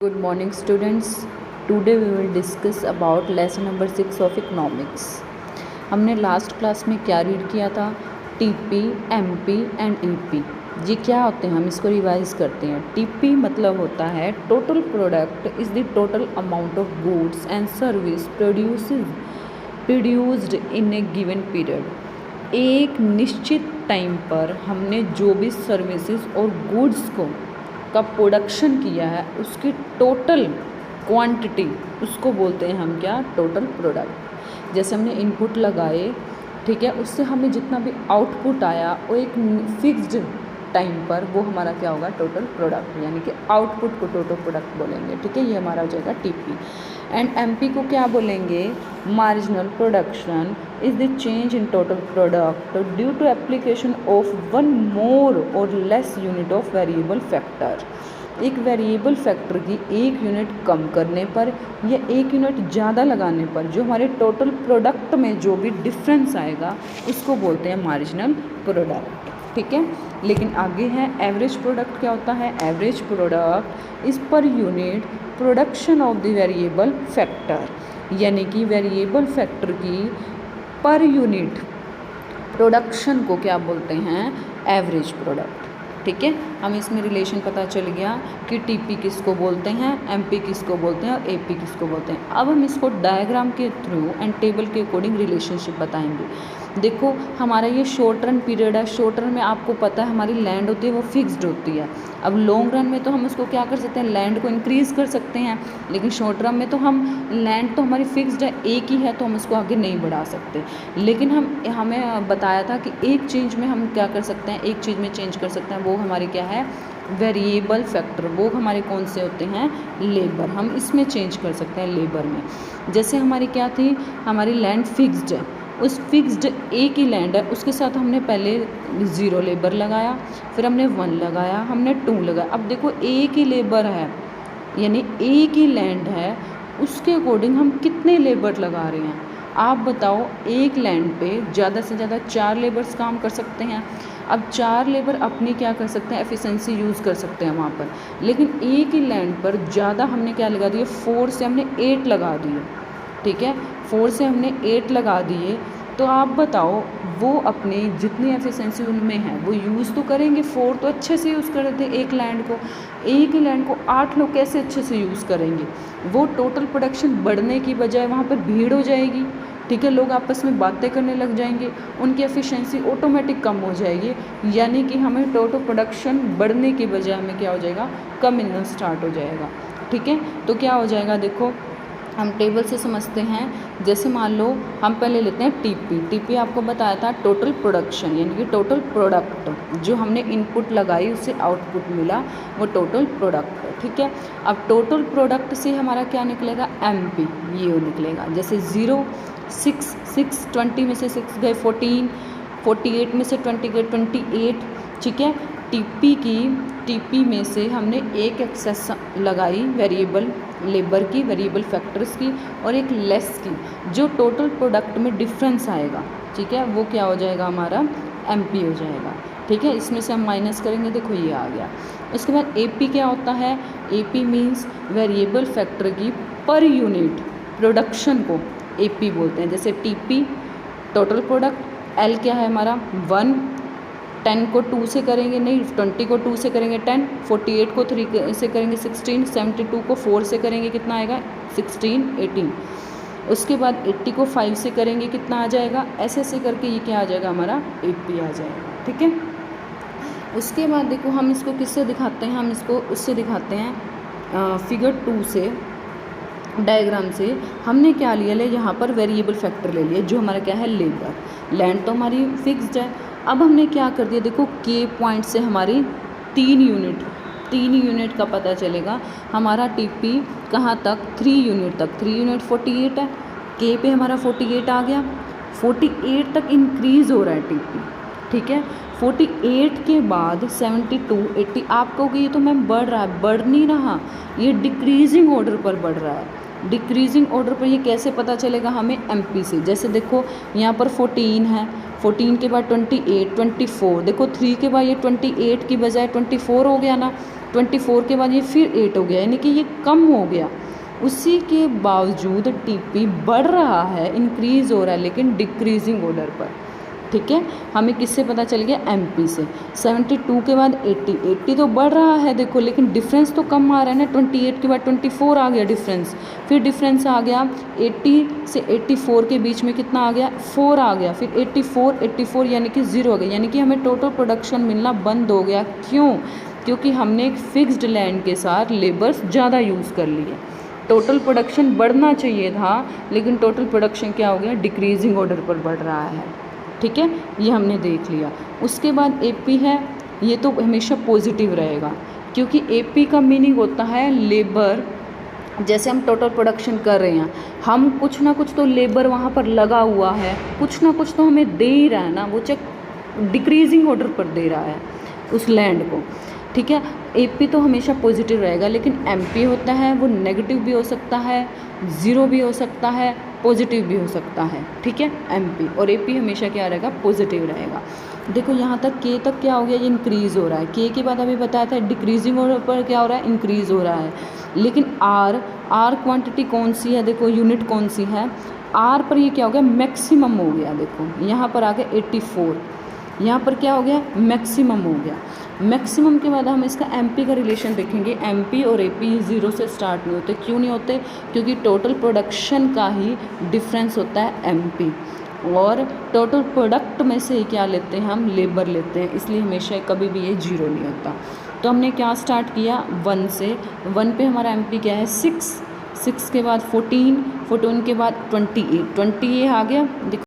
Good morning students. Today we will discuss about lesson number 6 of economics. हमने last class में क्या read किया था? TP, MP and EP. ये क्या होते हैं? हम इसको रिवाइज करते हैं. टीपी मतलब होता है total product is the total amount of goods and service produced in A given period. एक निश्चित टाइम पर हमने जो भी सर्विसेज और गुड्स का प्रोडक्शन किया है उसकी टोटल क्वांटिटी, उसको बोलते हैं हम क्या? Total product. जैसे हमने इनपुट लगाए, ठीक है, उससे हमें जितना भी आउटपुट आया वो एक फिक्स्ड टाइम पर वो हमारा क्या होगा? Total product. यानी कि आउटपुट को टोटल प्रोडक्ट बोलेंगे. ठीक है, ये हमारा हो जाएगा टीपी. एंड एमपी को क्या बोलेंगे? Marginal production is the change in total product due to application of one more or less unit of variable factor. एक वेरिएबल फैक्टर की एक यूनिट कम करने पर या एक यूनिट ज़्यादा लगाने पर जो हमारे टोटल प्रोडक्ट में जो भी डिफरेंस आएगा उसको बोलते हैं मार्जिनल प्रोडक्ट. ठीक है, लेकिन आगे है एवरेज प्रोडक्ट. क्या होता है? Average product is per unit production of the variable factor. यानी कि वेरिएबल फैक्टर की पर यूनिट प्रोडक्शन को क्या बोलते हैं? Average product. ठीक है, हम इसमें रिलेशन पता चल गया कि टीपी किसको बोलते हैं, एमपी किसको बोलते हैं और एपी किसको बोलते हैं. अब हम इसको डायग्राम के थ्रू एंड टेबल के अकॉर्डिंग रिलेशनशिप बताएंगे. देखो, हमारा ये शॉर्ट रन पीरियड है. शॉर्ट रन में आपको पता है हमारी लैंड होती है वो फिक्स्ड होती है. अब लॉन्ग रन में तो हम उसको क्या कर सकते हैं? लैंड को इंक्रीज़ कर सकते हैं. लेकिन शॉर्ट रन में तो हम लैंड तो हमारी फिक्स्ड है, एक ही है, तो हम उसको आगे नहीं बढ़ा सकते. लेकिन हमें बताया था कि एक चीज़ में हम क्या कर सकते हैं? एक चीज़ में चेंज कर सकते हैं. वो हमारे क्या है? Variable factor. वो हमारे कौन से होते हैं? लेबर. हम इसमें चेंज कर सकते हैं लेबर में. जैसे हमारी क्या थी? हमारी लैंड फिक्स्ड है. उस फिक्स्ड एक ही लैंड है, उसके साथ हमने पहले 0 लेबर लगाया, फिर हमने 1 लगाया, हमने 2 लगाया. अब देखो, एक ही लेबर है यानी एक ही लैंड है, उसके अकॉर्डिंग हम कितने लेबर लगा रहे हैं? आप बताओ. एक लैंड पे ज़्यादा से ज़्यादा 4 लेबर्स काम कर सकते हैं. अब 4 लेबर अपनी क्या कर सकते हैं? एफिशिएंसी यूज़ कर सकते हैं वहाँ पर. लेकिन एक ही लैंड पर ज़्यादा हमने क्या लगा दिए? 4 से हमने 8 लगा दिए. ठीक है, 4 से हमने 8 लगा दिए. तो आप बताओ, वो अपनी जितनी एफिशिएंसी उनमें है वो यूज़ तो करेंगे. 4 तो अच्छे से यूज़ कर रहे थे एक लैंड को. एक ही लैंड को 8 लोग कैसे अच्छे से यूज़ करेंगे? वो टोटल प्रोडक्शन बढ़ने की बजाय वहाँ पर भीड़ हो जाएगी. ठीक है, लोग आपस में बातें करने लग जाएंगे, उनकी एफिशिएंसी ऑटोमेटिक कम हो जाएगी. यानी कि हमें टोटल प्रोडक्शन बढ़ने की बजाय हमें क्या हो जाएगा? कम मिलना स्टार्ट हो जाएगा. ठीक है, तो क्या हो जाएगा? देखो, हम टेबल से समझते हैं. जैसे मान लो हम पहले लेते हैं टीपी. टीपी आपको बताया था टोटल प्रोडक्शन, यानी कि टोटल प्रोडक्ट जो हमने इनपुट लगाई उससे आउटपुट मिला, वो टोटल प्रोडक्ट. ठीक है, अब टोटल प्रोडक्ट से हमारा क्या निकलेगा? एमपी. ये निकलेगा. जैसे 0, 6, 6, 20 में से 6 गए 14, 48 में से 20 गए 28. ठीक है, टीपी में से हमने एक एक्सेस लगाई वेरिएबल लेबर की, वेरिएबल फैक्टर्स की, और एक लेस की. जो टोटल प्रोडक्ट में डिफरेंस आएगा, ठीक है, वो क्या हो जाएगा? हमारा एमपी हो जाएगा. ठीक है, इसमें से हम माइनस करेंगे. देखो, ये आ गया. उसके बाद एपी क्या होता है? एपी मीन्स वेरिएबल फैक्टर की पर यूनिट प्रोडक्शन को एपी बोलते हैं. जैसे टीपी टोटल प्रोडक्ट, एल क्या है हमारा? 1. 10 को 2 से करेंगे, नहीं 20 को 2 से करेंगे 10, 48 को 3 से करेंगे 16, 72 को 4 से करेंगे कितना आएगा? 16, 18. उसके बाद 80 को 5 से करेंगे कितना आ जाएगा? ऐसे ऐसे करके ये क्या आ जाएगा? हमारा एपी आ जाएगा. ठीक है, उसके बाद देखो, हम इसको किससे दिखाते हैं? हम इसको उससे दिखाते हैं फिगर 2 से, डायग्राम से. हमने क्या लिया? यहाँ पर वेरिएबल फैक्टर ले लिया जो हमारा क्या है? लेबर. लैंड तो हमारी फिक्स्ड है. अब हमने क्या कर दिया? देखो, के पॉइंट से हमारी 3 यूनिट का पता चलेगा. हमारा टीपी कहाँ तक? 3 यूनिट तक. 3 यूनिट 48 है. के पे हमारा 48 आ गया. 48 तक इंक्रीज़ हो रहा है टीपी. ठीक है, 48 के बाद 72, 80. आप कहोगे ये तो मैम बढ़ रहा है. बढ़ नहीं रहा, ये डिक्रीजिंग ऑर्डर पर बढ़ रहा है. डिक्रीजिंग ऑर्डर पर ये कैसे पता चलेगा हमें, एमपी से। जैसे देखो यहाँ पर 14 है, 14 के बाद 28, 24, देखो 3 के बाद ये 28 की बजाय 24 हो गया ना, 24 के बाद ये फिर 8 हो गया, यानी कि ये कम हो गया। उसी के बावजूद टीपी बढ़ रहा है, इंक्रीज़ हो रहा है, लेकिन डिक्रीजिंग ऑर्डर पर। ठीक है, हमें किससे पता चल गया, एमपी से। 72 के बाद 80, 80 तो बढ़ रहा है देखो, लेकिन डिफरेंस तो कम आ रहा है ना, 28 के बाद 24 आ गया डिफरेंस, फिर डिफरेंस आ गया 80 से 84 के बीच में कितना आ गया, 4 आ गया, फिर 84 यानी कि 0 हो गया, यानी कि हमें टोटल प्रोडक्शन मिलना बंद हो गया। क्यों? क्योंकि हमने एक फिक्स्ड लैंड के साथ लेबर्स ज़्यादा यूज़ कर लिए। टोटल प्रोडक्शन बढ़ना चाहिए था, लेकिन टोटल प्रोडक्शन क्या हो गया, डिक्रीजिंग ऑर्डर पर बढ़ रहा है। ठीक है, ये हमने देख लिया। उसके बाद एपी है, ये तो हमेशा पॉजिटिव रहेगा, क्योंकि एपी का मीनिंग होता है लेबर। जैसे हम टोटल प्रोडक्शन कर रहे हैं, हम कुछ ना कुछ तो लेबर वहाँ पर लगा हुआ है, कुछ ना कुछ तो हमें दे ही रहा है ना, वो चेक डिक्रीजिंग ऑर्डर पर दे रहा है उस लैंड को। ठीक है, एपी तो हमेशा पॉजिटिव रहेगा, लेकिन एमपी होता है वो नेगेटिव भी हो सकता है, ज़ीरो भी हो सकता है, पॉजिटिव भी हो सकता है। ठीक है, एमपी और एपी हमेशा क्या रहेगा, पॉजिटिव रहेगा। देखो यहाँ तक के तक क्या हो गया, ये इंक्रीज़ हो रहा है। के बाद अभी बताया था डिक्रीजिंग ऑर्डर पर क्या हो रहा है, इंक्रीज़ हो रहा है। लेकिन आर क्वांटिटी कौन सी है, देखो यूनिट कौन सी है, आर पर ये क्या हो गया, मैक्सिमम हो गया। देखो यहाँ पर आ गया 84, यहाँ पर क्या हो गया, मैक्सिमम हो गया। मैक्सिमम के बाद हम इसका एमपी का रिलेशन देखेंगे। एमपी और एपी 0 से स्टार्ट नहीं होते। क्यों नहीं होते? क्योंकि टोटल प्रोडक्शन का ही डिफरेंस होता है एमपी, और टोटल प्रोडक्ट में से क्या लेते हैं हम, लेबर लेते हैं, इसलिए हमेशा कभी भी ये 0 नहीं होता। तो हमने क्या स्टार्ट किया, 1 से। 1 पे हमारा एमपी क्या है, 6 के बाद 14 के बाद 28 आ गया। देखो